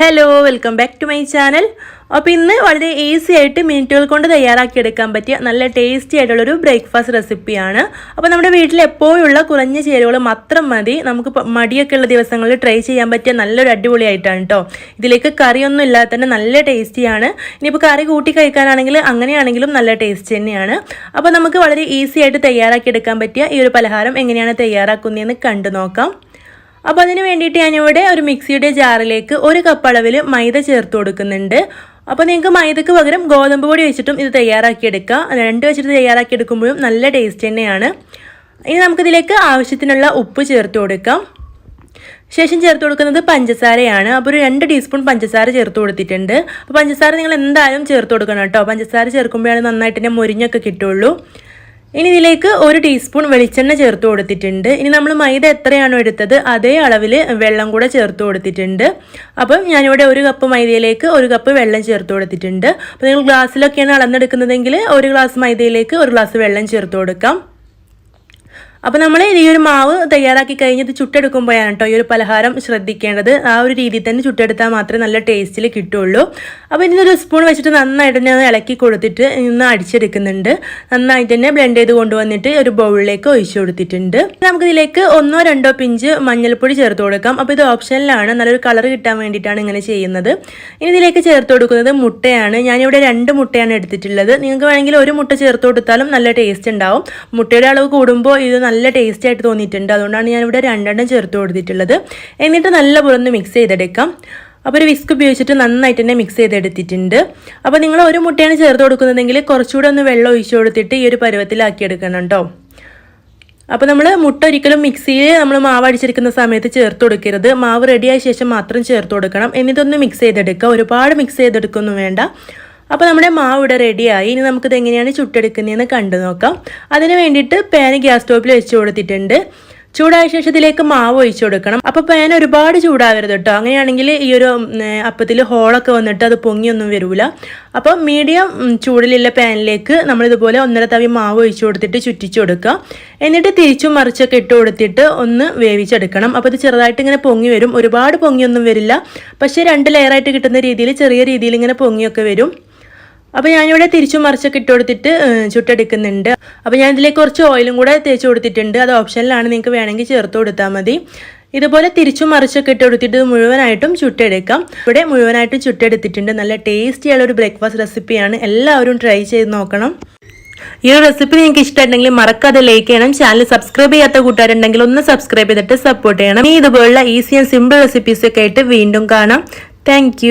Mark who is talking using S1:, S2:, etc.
S1: Hello, welcome back to my channel. അപ്പോൾ ഇന്ന് വളരെ ഈസി ആയിട്ട് മിനിറ്റുകൾ കൊണ്ട് തയ്യാറാക്കിയെടുക്കാൻ പറ്റിയ നല്ല ടേസ്റ്റി ആയിട്ടുള്ളൊരു ബ്രേക്ക്ഫാസ്റ്റ് റെസിപ്പിയാണ്. അപ്പോൾ നമ്മുടെ വീട്ടിൽ എപ്പോഴുള്ള കുറഞ്ഞ ചേരുവകൾ മാത്രം മതി നമുക്ക് മടിയൊക്കെ ഉള്ള ദിവസങ്ങളിൽ ട്രൈ ചെയ്യാൻ പറ്റിയ നല്ലൊരു അടിപൊളിയായിട്ടാണ് കേട്ടോ. ഇതിലേക്ക് കറിയൊന്നും ഇല്ലാതെ തന്നെ നല്ല ടേസ്റ്റിയാണ്. ഇനിയിപ്പോൾ കറി കൂട്ടി കഴിക്കാനാണെങ്കിൽ അങ്ങനെയാണെങ്കിലും നല്ല ടേസ്റ്റ് തന്നെയാണ്. അപ്പോൾ നമുക്ക് വളരെ ഈസി ആയിട്ട് തയ്യാറാക്കിയെടുക്കാൻ പറ്റിയ ഈ ഒരു പലഹാരം എങ്ങനെയാണ് തയ്യാറാക്കുന്നതെന്ന് കണ്ടു നോക്കാം. അപ്പോൾ അതിന് വേണ്ടിയിട്ട് ഞാനിവിടെ ഒരു മിക്സിയുടെ ജാറിലേക്ക് 1 കപ്പ് അളവിൽ മൈദ ചേർത്ത് കൊടുക്കുന്നുണ്ട്. അപ്പോൾ നിങ്ങൾക്ക് മൈദക്ക് പകരം ഗോതമ്പ് പൊടി വെച്ചിട്ടും ഇത് തയ്യാറാക്കിയെടുക്കാം. 2 വെച്ചിട്ട് തയ്യാറാക്കിയെടുക്കുമ്പോഴും നല്ല ടേസ്റ്റ് തന്നെയാണ്. ഇനി നമുക്കിതിലേക്ക് ആവശ്യത്തിനുള്ള ഉപ്പ് ചേർത്ത് കൊടുക്കാം. ശേഷം ചേർത്ത് കൊടുക്കുന്നത് പഞ്ചസാരയാണ്. അപ്പോൾ ഒരു 2 ടീസ്പൂൺ പഞ്ചസാര ചേർത്ത് കൊടുത്തിട്ടുണ്ട്. അപ്പോൾ പഞ്ചസാര നിങ്ങൾ എന്തായാലും ചേർത്ത് കൊടുക്കണം കേട്ടോ. പഞ്ചസാര ചേർക്കുമ്പോഴാണ് നന്നായിട്ട് തന്നെ മൊരിഞ്ഞൊക്കെ കിട്ടുള്ളൂ. ഇനി ഇതിലേക്ക് 1 ടീസ്പൂൺ വെളിച്ചെണ്ണ ചേർത്ത് കൊടുത്തിട്ടുണ്ട്. ഇനി നമ്മൾ മൈദ എത്രയാണോ എടുത്തത് അതേ അളവിൽ വെള്ളം കൂടെ ചേർത്ത് കൊടുത്തിട്ടുണ്ട്. അപ്പം ഞാനിവിടെ 1 കപ്പ് മൈദയിലേക്ക് 1 കപ്പ് വെള്ളം ചേർത്ത് കൊടുത്തിട്ടുണ്ട്. അപ്പോൾ നിങ്ങൾ ഗ്ലാസ്സിലൊക്കെയാണ് അളന്നെടുക്കുന്നതെങ്കിൽ 1 ഗ്ലാസ് മൈദയിലേക്ക് 1 ഗ്ലാസ് വെള്ളം ചേർത്ത് കൊടുക്കാം. അപ്പോൾ നമ്മൾ ഈ ഒരു മാവ് തയ്യാറാക്കി കഴിഞ്ഞത് ചുട്ടെടുക്കുമ്പോഴാണ് കേട്ടോ ഈ ഒരു പലഹാരം ശ്രദ്ധിക്കേണ്ടത്. ആ ഒരു രീതിയിൽ തന്നെ ചുട്ടെടുത്താൽ മാത്രമേ നല്ല ടേസ്റ്റിൽ കിട്ടുള്ളൂ. അപ്പോൾ ഇതിനൊരു സ്പൂൺ വെച്ചിട്ട് നന്നായിട്ട് തന്നെ ഇളക്കി കൊടുത്തിട്ട് ഇന്ന് അടിച്ചെടുക്കുന്നുണ്ട്. നന്നായിട്ട് തന്നെ ബ്ലെൻഡ് ചെയ്ത് കൊണ്ടുവന്നിട്ട് ഒരു ബൗളിലേക്ക് ഒഴിച്ചു കൊടുത്തിട്ടുണ്ട്. നമുക്കിതിലേക്ക് 1 or 2 പിഞ്ച് മഞ്ഞൾപ്പൊടി ചേർത്ത് കൊടുക്കാം. അപ്പോൾ ഇത് ഓപ്ഷനിലാണ്, നല്ലൊരു കളർ കിട്ടാൻ വേണ്ടിയിട്ടാണ് ഇങ്ങനെ ചെയ്യുന്നത്. ഇനി ഇതിലേക്ക് ചേർത്ത് കൊടുക്കുന്നത് മുട്ടയാണ്. ഞാനിവിടെ 2 മുട്ടയാണ് എടുത്തിട്ടുള്ളത്. നിങ്ങൾക്ക് വേണമെങ്കിൽ 1 മുട്ട ചേർത്ത് കൊടുത്താലും നല്ല ടേസ്റ്റ് ഉണ്ടാവും. മുട്ടയുടെ അളവ് കൂടുമ്പോൾ ഇത് നല്ല ടേസ്റ്റ് ആയിട്ട് തോന്നിയിട്ടുണ്ട്. അതുകൊണ്ടാണ് ഞാനിവിടെ 2 ചേർത്ത് കൊടുത്തിട്ടുള്ളത്. എന്നിട്ട് നല്ലപോലെ ഒന്ന് മിക്സ് ചെയ്തെടുക്കാം. അപ്പോൾ ഒരു വിസ്ക് ഉപയോഗിച്ചിട്ട് നന്നായിട്ട് തന്നെ മിക്സ് ചെയ്തെടുത്തിട്ടുണ്ട്. അപ്പോൾ നിങ്ങൾ 1 മുട്ടയാണ് ചേർത്ത് കൊടുക്കുന്നതെങ്കിൽ കുറച്ചുകൂടെ ഒന്ന് വെള്ളം ഒഴിച്ചു കൊടുത്തിട്ട് ഈ ഒരു പരുവത്തിലാക്കി എടുക്കണം കേട്ടോ. അപ്പോൾ നമ്മൾ മുട്ട ഒരിക്കലും മിക്സിയിൽ നമ്മൾ മാവ് അടിച്ചെടുക്കുന്ന സമയത്ത് ചേർത്ത് കൊടുക്കരുത്. മാവ് റെഡിയായ ശേഷം മാത്രം ചേർത്ത് കൊടുക്കണം. എന്നിട്ടൊന്ന് മിക്സ് ചെയ്തെടുക്കുക. ഒരുപാട് മിക്സ് ചെയ്തെടുക്കൊന്നും വേണ്ട. അപ്പോൾ നമ്മുടെ മാവ് ഇവിടെ റെഡിയായി. ഇനി നമുക്കിത് എങ്ങനെയാണ് ചുട്ടെടുക്കുന്നതെന്ന് കണ്ടു നോക്കാം. അതിന് വേണ്ടിയിട്ട് പാൻ ഗ്യാസ് സ്റ്റോപ്പിൽ വെച്ച് കൊടുത്തിട്ടുണ്ട്. ചൂടായ ശേഷം ഇതിലേക്ക് മാവ് ഒഴിച്ചു കൊടുക്കണം. അപ്പോൾ പാൻ ഒരുപാട് ചൂടാവരുത് കേട്ടോ. അങ്ങനെയാണെങ്കിൽ ഈ ഒരു അപ്പത്തിൽ ഹോളൊക്കെ വന്നിട്ട് അത് പൊങ്ങിയൊന്നും വരില്ല. അപ്പോൾ മീഡിയം ചൂടിലുള്ള പാനിലേക്ക് നമ്മളിതുപോലെ 1.5 തവി മാവ് ഒഴിച്ചു കൊടുത്തിട്ട് ചുറ്റിച്ചു കൊടുക്കുക. എന്നിട്ട് തിരിച്ചും മറിച്ചൊക്കെ ഇട്ട് കൊടുത്തിട്ട് ഒന്ന് വേവിച്ചെടുക്കണം. അപ്പോൾ ഇത് ചെറുതായിട്ട് ഇങ്ങനെ പൊങ്ങി വരും. ഒരുപാട് പൊങ്ങിയൊന്നും വരില്ല. പക്ഷേ 2 ലെയറായിട്ട് കിട്ടുന്ന രീതിയിൽ ചെറിയ രീതിയിൽ ഇങ്ങനെ പൊങ്ങിയൊക്കെ വരും. അപ്പോൾ ഞാനിവിടെ തിരിച്ചും മറിച്ചൊക്കെ ഇട്ട് കൊടുത്തിട്ട് ചുട്ടെടുക്കുന്നുണ്ട്. അപ്പോൾ ഞാൻ ഇതിലേക്ക് കുറച്ച് ഓയിലും കൂടെ തേച്ച് കൊടുത്തിട്ടുണ്ട്. അത് ഓപ്ഷനിലാണ്, നിങ്ങൾക്ക് വേണമെങ്കിൽ ചേർത്ത് കൊടുത്താൽ മതി. ഇതുപോലെ തിരിച്ചും മറിച്ചൊക്കെ ഇട്ട് കൊടുത്തിട്ട് മുഴുവനായിട്ടും ചുട്ടെടുക്കാം. ഇവിടെ മുഴുവനായിട്ടും ചുട്ടെടുത്തിട്ടുണ്ട്. നല്ല ടേസ്റ്റിയുള്ള ഒരു ബ്രേക്ക്ഫാസ്റ്റ് റെസിപ്പിയാണ്. എല്ലാവരും ട്രൈ ചെയ്ത് നോക്കണം. ഈ ഒരു റെസിപ്പി നിങ്ങൾക്ക് ഇഷ്ടമായിട്ടുണ്ടെങ്കിൽ മറക്കാതെ ലൈക്ക് ചെയ്യണം. ചാനൽ സബ്സ്ക്രൈബ് ചെയ്യാത്ത കൂട്ടുകാരുണ്ടെങ്കിൽ ഒന്ന് സബ്സ്ക്രൈബ് ചെയ്തിട്ട് സപ്പോർട്ട് ചെയ്യണം. ഇതുപോലുള്ള ഈസി ആൻഡ് സിമ്പിൾ റെസിപ്പീസൊക്കെ ആയിട്ട് വീണ്ടും കാണാം. താങ്ക്